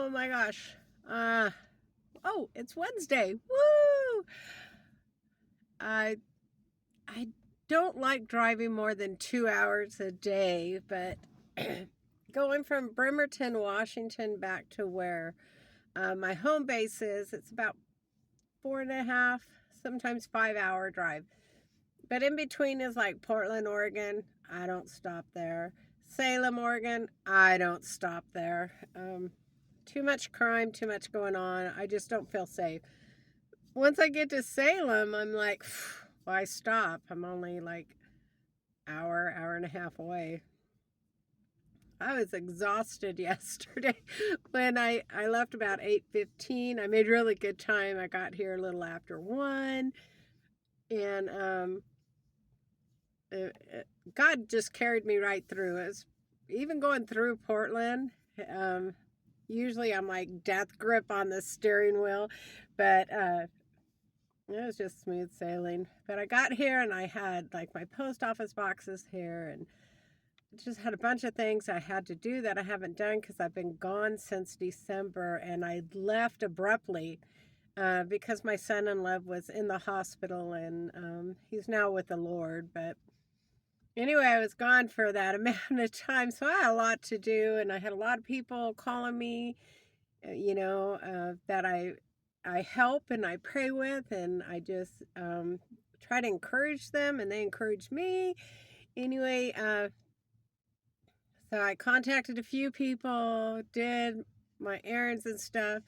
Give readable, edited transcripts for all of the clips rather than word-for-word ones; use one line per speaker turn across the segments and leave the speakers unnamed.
Oh my gosh. Oh, it's Wednesday. Woo! I I don't like driving more than 2 hours a day, but going from Bremerton, Washington, back to where my home base is, it's about 4.5, sometimes 5 hour drive. But in between is like Portland, Oregon. I don't stop there. Salem, Oregon. I don't stop there. Too much crime, too much going on. I just don't feel safe. Once I get to Salem, I'm like, why stop? I'm only like hour and a half away. I was exhausted yesterday when I left about 8:15. I made really good time. I got here a little after 1, and God just carried me right through. It's even going through Portland. Um, Usually I'm like death grip on the steering wheel, but it was just smooth sailing. But I got here and I had like my post office boxes here and just had a bunch of things I had to do that I haven't done because I've been gone since December, and I left abruptly because my son-in-law was in the hospital, and he's now with the Lord. But anyway, I was gone for that amount of time, so I had a lot to do, and I had a lot of people calling me, that I help and I pray with, and I just try to encourage them, and they encourage me. Anyway, so I contacted a few people, did my errands and stuff.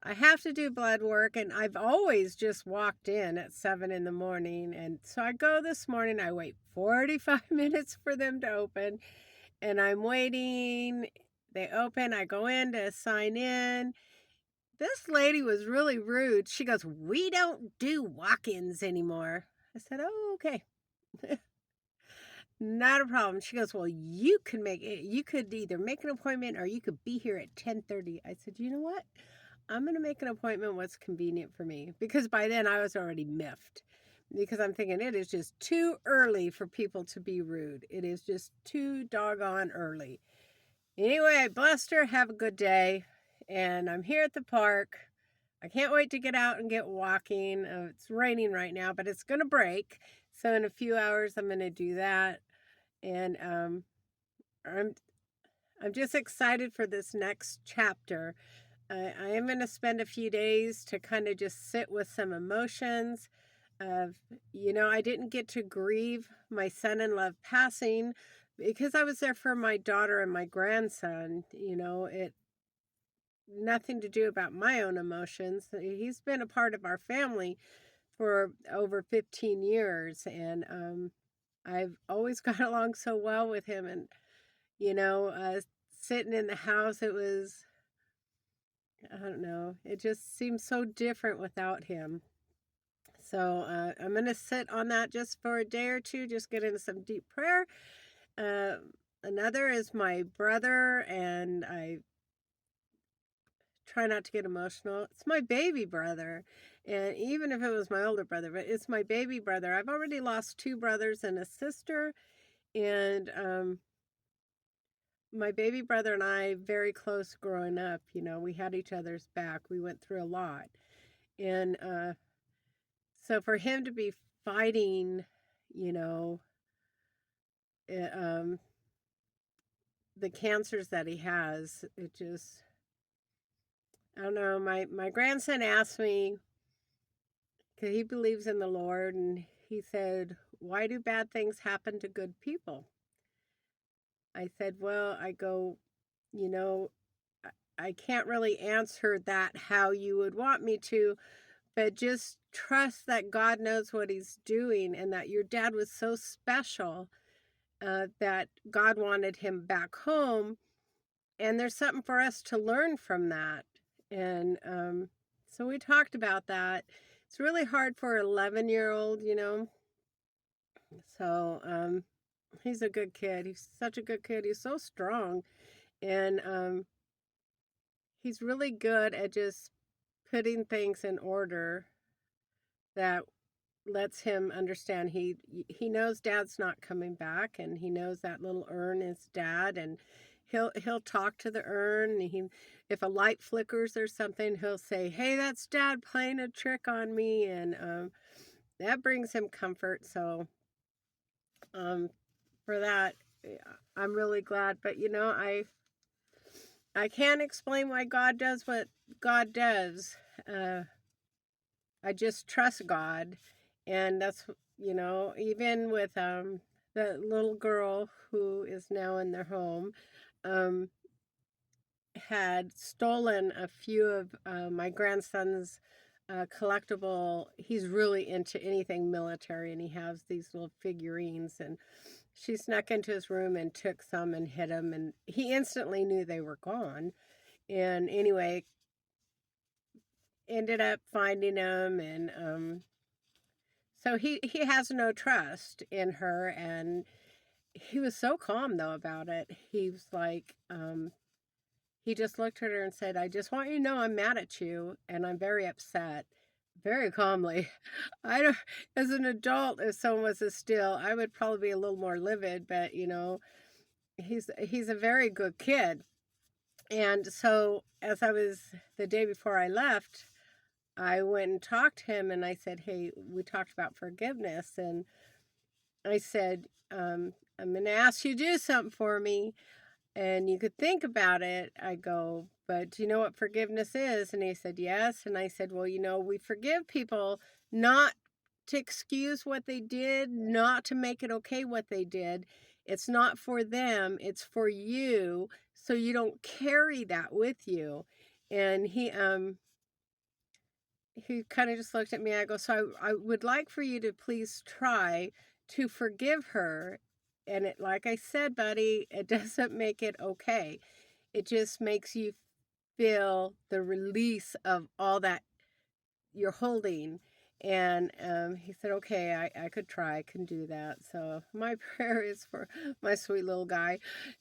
I have to do blood work, and I've always just walked in at 7 in the morning. And so I go this morning, I wait 45 minutes for them to open, and I'm waiting. They open, I go in to sign in. This lady was really rude. She goes, "We don't do walk-ins anymore." I said, "Oh, okay." Not a problem. She goes, "Well, you could make it. You could either make an appointment or you could be here at 10:30." I said, "You know what? I'm going to make an appointment what's convenient for me." Because by then I was already miffed. Because I'm thinking it is just too early for people to be rude. It is just too doggone early. Anyway, I blessed her. Have a good day. And I'm here at the park. I can't wait to get out and get walking. It's raining right now, but it's going to break. So in a few hours, I'm going to do that. And I'm I'm just excited for this next chapter. I am going to spend a few days to kind of just sit with some emotions. Of I didn't get to grieve my son-in-law passing because I was there for my daughter and my grandson. It nothing to do about my own emotions. He's been a part of our family for over 15 years, and I've always got along so well with him. And sitting in the house, it was, I don't know, it just seems so different without him. So I'm going to sit on that just for a day or two, just get into some deep prayer. Another is my brother, and I try not to get emotional. It's my baby brother. And even if it was my older brother, but it's my baby brother. I've already lost 2 brothers and a sister. And my baby brother and I, very close growing up. We had each other's back. We went through a lot. And so for him to be fighting, you know, the cancers that he has, it just, I don't know. My grandson asked me, because he believes in the Lord, and he said, "Why do bad things happen to good people?" I said, "Well, I go, you know, I can't really answer that how you would want me to, but just trust that God knows what he's doing, and that your dad was so special that God wanted him back home. And there's something for us to learn from that." And so we talked about that. It's really hard for an 11-year-old, So he's a good kid. He's such a good kid. He's so strong. And he's really good at just putting things in order that lets him understand he knows dad's not coming back, and he knows that little urn is dad, and He'll talk to the urn. And if a light flickers or something, he'll say, "Hey, that's Dad playing a trick on me," and that brings him comfort. So um, for that, yeah, I'm really glad. But I can't explain why God does what God does. Uh, I just trust God, and that's even with the little girl who is now in their home. Um, had stolen a few of my grandson's collectible. He's really into anything military, and he has these little figurines. And she snuck into his room and took some and hid them, and he instantly knew they were gone. And anyway, ended up finding them, and so he has no trust in her. And he was so calm though about it. He was like, he just looked at her and said, "I just want you to know I'm mad at you and I'm very upset." Very calmly. I don't, as an adult, if someone was to steal, I would probably be a little more livid, but he's a very good kid. And so as I was the day before I left, I went and talked to him and I said, "Hey, we talked about forgiveness." And I said, "I'm going to ask you to do something for me. And you could think about it." I go, "But do you know what forgiveness is?" And he said, "Yes." And I said, "Well, we forgive people not to excuse what they did, not to make it okay what they did. It's not for them, it's for you, so you don't carry that with you." And he kind of just looked at me. I go, "So I would like for you to please try to forgive her." And like I said, buddy, it doesn't make it okay. It just makes you feel the release of all that you're holding. And he said, "Okay, I could try, I can do that." So my prayer is for my sweet little guy,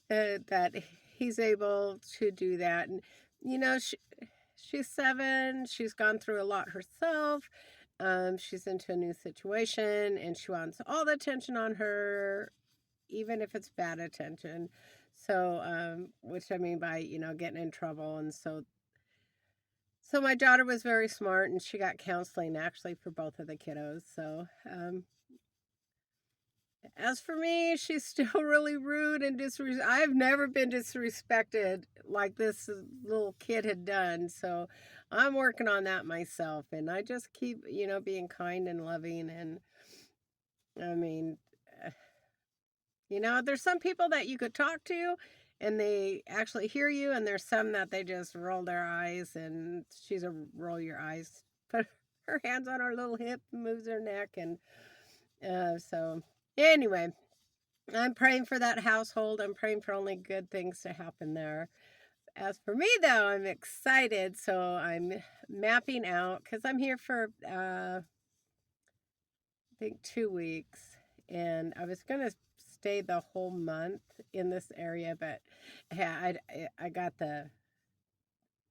that he's able to do that. And, she's 7, she's gone through a lot herself. She's into a new situation and she wants all the attention on her, even if it's bad attention. So, which I mean by, getting in trouble. And so my daughter was very smart and she got counseling actually for both of the kiddos. So, as for me, she's still really rude and I've never been disrespected like this little kid had done. So I'm working on that myself, and I just keep, being kind and loving. And I mean, there's some people that you could talk to and they actually hear you, and there's some that they just roll their eyes, and she's a roll your eyes, put her hands on her little hip, moves her neck. And so anyway, I'm praying for that household. I'm praying for only good things to happen there. As for me, though, I'm excited. So I'm mapping out because I'm here for, I think, 2 weeks. And I was going to stay the whole month in this area, but yeah,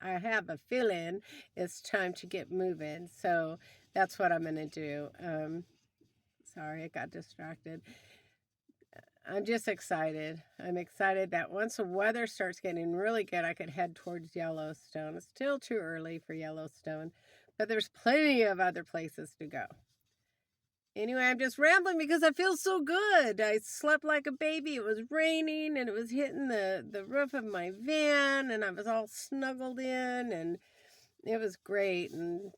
I have a feeling it's time to get moving. So that's what I'm going to do. Sorry, I got distracted. I'm just excited. I'm excited that once the weather starts getting really good, I could head towards Yellowstone. It's still too early for Yellowstone, but there's plenty of other places to go. Anyway, I'm just rambling because I feel so good. I slept like a baby. It was raining and it was hitting the roof of my van, and I was all snuggled in, and it was great. And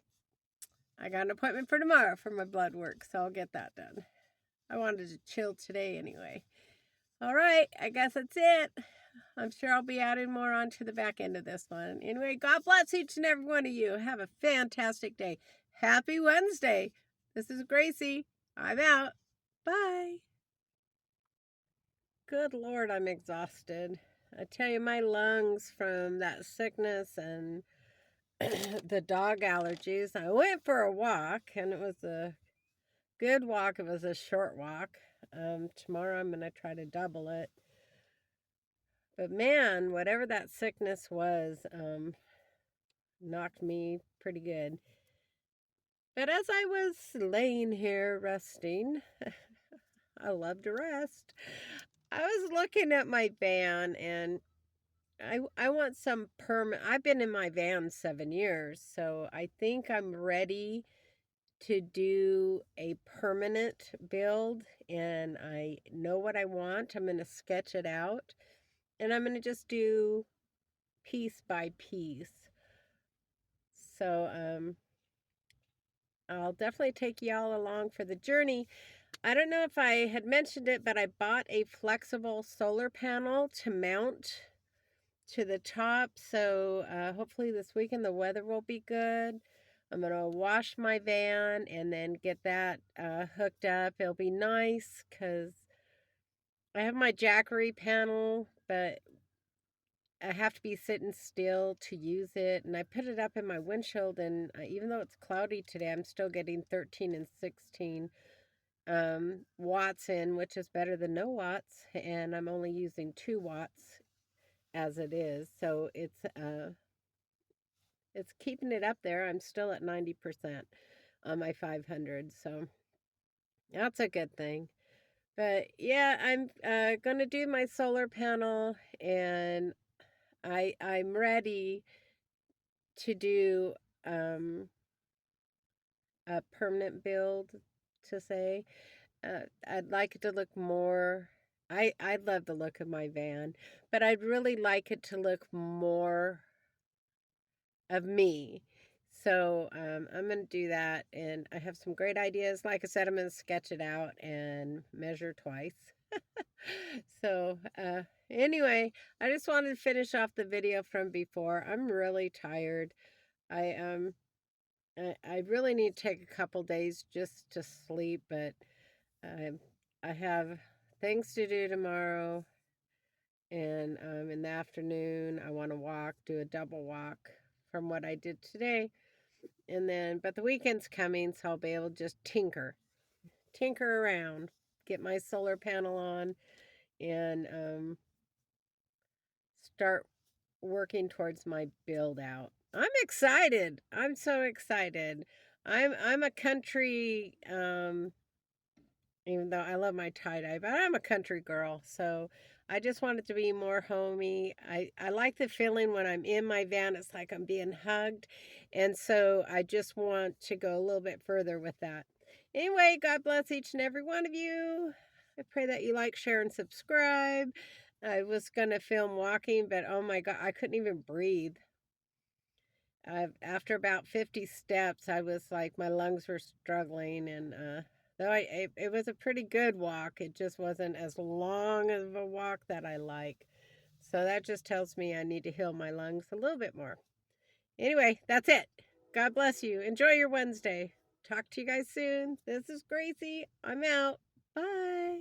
I got an appointment for tomorrow for my blood work, so I'll get that done. I wanted to chill today anyway. All right, I guess that's it. I'm sure I'll be adding more on to the back end of this one. Anyway, God bless each and every one of you. Have a fantastic day. Happy Wednesday. This is Gracie. I'm out. Bye. Good Lord, I'm exhausted. I tell you, my lungs from that sickness and the dog allergies. I went for a walk, and it was a good walk. It was a short walk. Tomorrow I'm going to try to double it. But man, whatever that sickness was, knocked me pretty good. But as I was laying here resting, I love to rest, I was looking at my van, and I want some permanent. I've been in my van 7 years, so I think I'm ready to do a permanent build, and I know what I want. I'm going to sketch it out, and I'm going to just do piece by piece. So I'll definitely take y'all along for the journey. I don't know if I had mentioned it, but I bought a flexible solar panel to mount to the top. So hopefully this weekend the weather will be good. I'm going to wash my van and then get that hooked up. It'll be nice because I have my Jackery panel, but I have to be sitting still to use it. And I put it up in my windshield, and even though it's cloudy today, I'm still getting 13 and 16 watts in, which is better than no watts. And I'm only using 2 watts as it is. So it's keeping it up there. I'm still at 90% on my 500. So that's a good thing. But yeah, I'm going to do my solar panel, and I'm ready to do um, a permanent build, to say. I'd like it to look more. I love the look of my van, but I'd really like it to look more of me. So I'm going to do that, and I have some great ideas. Like I said, I'm going to sketch it out and measure twice. So anyway, I just wanted to finish off the video from before. I'm really tired. I I really need to take a couple days just to sleep, but I I have things to do tomorrow, and in the afternoon I want to walk, do a double walk from what I did today. And then, but the weekend's coming, so I'll be able to just tinker around, get my solar panel on, and start working towards my build out. I'm excited. I'm so excited. I'm a country even though I love my tie-dye, but I'm a country girl, so I just want it to be more homey. I like the feeling when I'm in my van, it's like I'm being hugged, and so I just want to go a little bit further with that. Anyway, God bless each and every one of you. I pray that you like, share, and subscribe. I was going to film walking, but oh my God, I couldn't even breathe. After about 50 steps, I was like, my lungs were struggling, and though it was a pretty good walk, it just wasn't as long of a walk that I like. So that just tells me I need to heal my lungs a little bit more. Anyway, that's it. God bless you. Enjoy your Wednesday. Talk to you guys soon. This is Gracie. I'm out. Bye.